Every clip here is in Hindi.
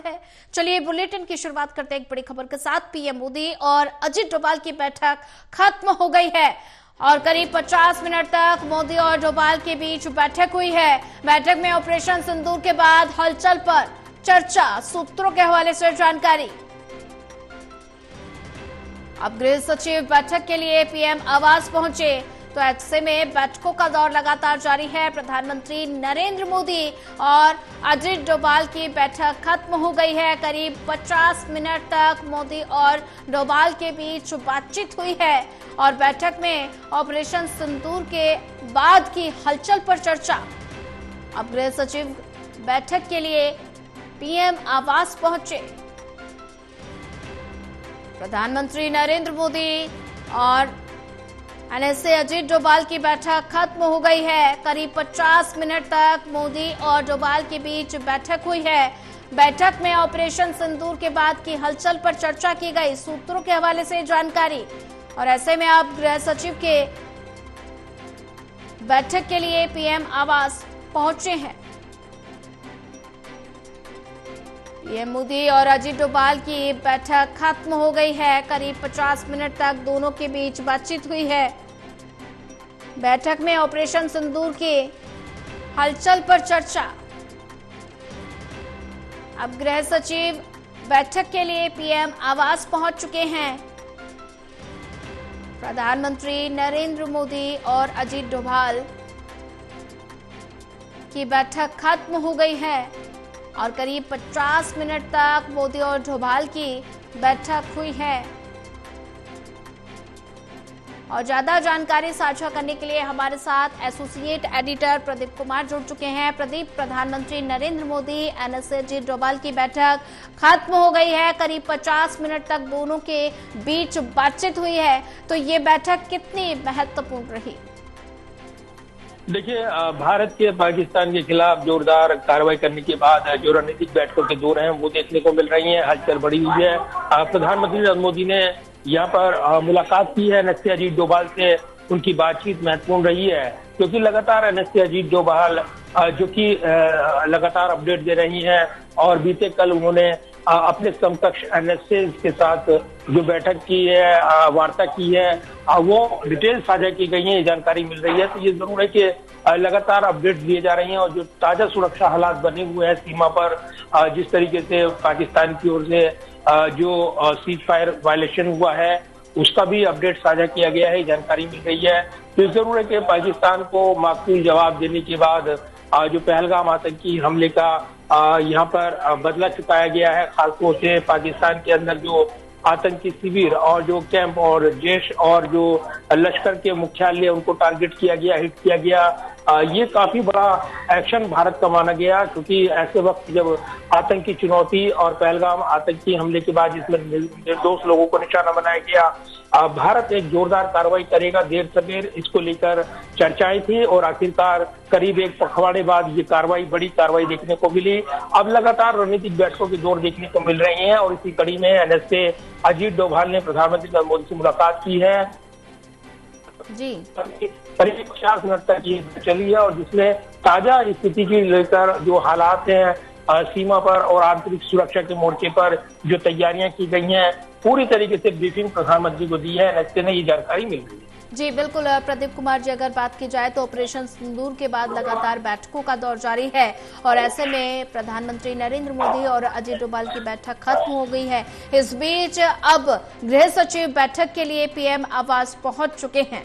है। चलिए बुलेटिन की शुरुआत करते हैं एक बड़ी खबर के साथ। पीएम मोदी और अजीत डोभाल की बैठक खत्म हो गई है और करीब 50 मिनट तक मोदी और डोभाल के बीच बैठक हुई है। बैठक में ऑपरेशन सिंदूर के बाद हलचल पर चर्चा, सूत्रों के हवाले से जानकारी। अब गृह सचिव बैठक के लिए पीएम आवास पहुंचे, तो ऐसे में बैठकों का दौर लगातार जारी है। प्रधानमंत्री नरेंद्र मोदी और अजीत डोभाल की बैठक खत्म हो गई है। करीब 50 मिनट तक मोदी और डोभाल के बीच बातचीत हुई है और बैठक में ऑपरेशन सिंदूर के बाद की हलचल पर चर्चा। अब गृह सचिव बैठक के लिए पीएम आवास पहुंचे। प्रधानमंत्री नरेंद्र मोदी और एनएसए अजीत डोभाल की बैठक खत्म हो गई है। करीब 50 मिनट तक मोदी और डोभाल के बीच बैठक हुई है। बैठक में ऑपरेशन सिंदूर के बाद की हलचल पर चर्चा की गई, सूत्रों के हवाले से जानकारी। और ऐसे में अब गृह सचिव के बैठक के लिए पीएम आवास पहुंचे हैं। पीएम मोदी और अजीत डोभाल की बैठक खत्म हो गई है। करीब 50 मिनट तक दोनों के बीच बातचीत हुई है। बैठक में ऑपरेशन सिंदूर की हलचल पर चर्चा। अब गृह सचिव बैठक के लिए पीएम आवास पहुंच चुके हैं। प्रधानमंत्री नरेंद्र मोदी और अजीत डोभाल की बैठक खत्म हो गई है और करीब 50 मिनट तक मोदी और डोभाल की बैठक हुई है। और ज्यादा जानकारी साझा करने के लिए हमारे साथ एसोसिएट एडिटर प्रदीप कुमार जुड़ चुके हैं। प्रदीप, प्रधानमंत्री नरेंद्र मोदी एनएसए अजीत डोभाल की बैठक खत्म हो गई है। करीब 50 मिनट तक दोनों के बीच बातचीत हुई है, तो ये बैठक कितनी महत्वपूर्ण रही? देखिए, भारत के पाकिस्तान के खिलाफ जोरदार कार्रवाई करने के बाद जो रणनीतिक बैठकों के दौर हैं वो देखने को मिल रही हैं। हलचल बढ़ी हुई है। प्रधानमंत्री नरेंद्र मोदी ने यहाँ पर मुलाकात की है एनएसए अजीत डोभाल से। उनकी बातचीत महत्वपूर्ण रही है क्योंकि लगातार एनएसए अजीत डोभाल जो कि लगातार अपडेट दे रही हैं और बीते कल उन्होंने अपने समकक्ष एनएसए के साथ जो बैठक की है, वार्ता की है, वो डिटेल साझा की गई है, ये जानकारी मिल रही है। तो ये जरूर है कि लगातार अपडेट दिए जा रही हैं और जो ताजा सुरक्षा हालात बने हुए हैं सीमा पर, जिस तरीके से पाकिस्तान की ओर से जो सीज फायर वायलेशन हुआ है उसका भी अपडेट साझा किया गया है, जानकारी मिल रही है। तो जरूर है कि पाकिस्तान को माकूल जवाब देने के बाद जो पहलगाम आतंकी हमले का यहाँ पर बदला चुकाया गया है, खासतौर से पाकिस्तान के अंदर जो आतंकी शिविर और जो कैंप और जैश और जो लश्कर के मुख्यालय उनको टारगेट किया गया, हिट किया गया, ये काफी बड़ा एक्शन भारत का माना गया क्योंकि ऐसे वक्त जब आतंकी चुनौती और पहलगाम आतंकी हमले के बाद जिसमें निर्दोष लोगों को निशाना बनाया गया, भारत एक जोरदार कार्रवाई करेगा देर सवेर, इसको लेकर चर्चाएं थी और आखिरकार करीब एक पखवाड़े बाद ये कार्रवाई, बड़ी कार्रवाई देखने को मिली। अब लगातार रणनीतिक बैठकों के दौर देखने को मिल रहे हैं और इसी कड़ी में एनएसए अजीत डोभाल ने प्रधानमंत्री नरेंद्र मोदी से मुलाकात की है जी। करीब 50 मिनट तक ये चली है और जिसमें ताजा स्थिति की लेकर जो हालात हैं सीमा पर और आंतरिक सुरक्षा के मोर्चे पर जो तैयारियां की गई हैं, पूरी तरीके से ब्रीफिंग प्रधानमंत्री को दी है एनएसए ने, ये जानकारी मिल रही है। जी बिल्कुल प्रदीप कुमार जी, अगर बात की जाए तो ऑपरेशन सिंदूर के बाद लगातार बैठकों का दौर जारी है और ऐसे में प्रधानमंत्री नरेंद्र मोदी और अजीत डोभाल की बैठक खत्म हो गई है। इस बीच अब गृह सचिव बैठक के लिए पीएम आवास पहुंच चुके हैं।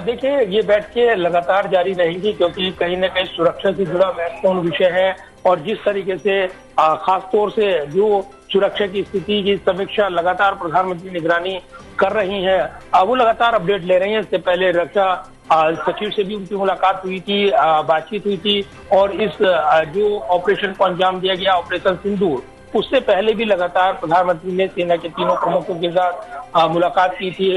देखिए, ये बैठकें लगातार जारी रहेंगी क्योंकि कहीं न कहीं सुरक्षा से जुड़ा महत्वपूर्ण विषय है और जिस तरीके से खासतौर से जो सुरक्षा की स्थिति की समीक्षा लगातार प्रधानमंत्री निगरानी कर रही हैं, वो लगातार अपडेट ले रही हैं। इससे पहले रक्षा सचिव से भी उनकी मुलाकात हुई थी, बातचीत हुई थी और इस जो ऑपरेशन को अंजाम दिया गया ऑपरेशन सिंदूर, उससे पहले भी लगातार प्रधानमंत्री ने सेना के तीनों प्रमुखों के साथ मुलाकात की थी।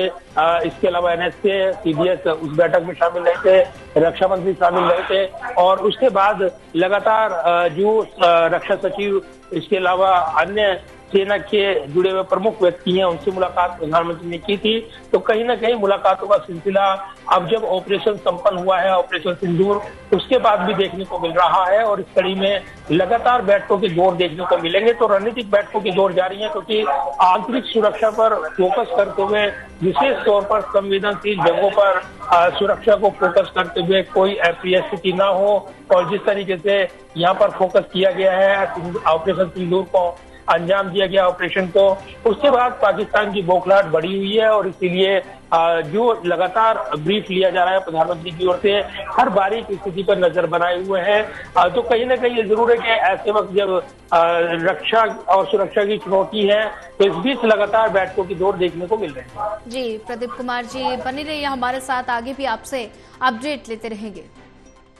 इसके अलावा एनएसए, सीडीएस उस बैठक में शामिल रहे थे, रक्षा मंत्री शामिल रहे थे और उसके बाद लगातार जो रक्षा सचिव, इसके अलावा अन्य सेना के जुड़े हुए प्रमुख व्यक्ति हैं, उनसे मुलाकात प्रधानमंत्री ने की थी। तो कहीं ना कहीं मुलाकातों का सिलसिला अब जब ऑपरेशन संपन्न हुआ है, ऑपरेशन सिंदूर, उसके बाद भी देखने को मिल रहा है और इस कड़ी में लगातार बैठकों के दौर देखने को मिलेंगे। तो रणनीतिक बैठकों की दौर जारी है, क्योंकि आंतरिक सुरक्षा पर फोकस करते हुए, विशेष तौर पर संवेदनशील जगहों पर सुरक्षा को फोकस करते हुए कोई अप्रिय स्थिति ना हो, और जिस तरीके से यहाँ पर फोकस किया गया है ऑपरेशन सिंदूर को अंजाम दिया गया ऑपरेशन को, उसके बाद पाकिस्तान की बौखलाहट बढ़ी हुई है। और इसीलिए जो लगातार ब्रीफ लिया जा रहा है प्रधानमंत्री की ओर से, हर बारीक स्थिति पर नजर बनाए हुए हैं। तो कहीं ना कहीं ये जरूर है कि ऐसे वक्त जब रक्षा और सुरक्षा की चुनौती है, तो इस बीच लगातार बैठकों की दौर देखने को मिल रहे हैं। जी प्रदीप कुमार जी बने रहिए हमारे साथ, आगे भी आपसे अपडेट लेते रहेंगे।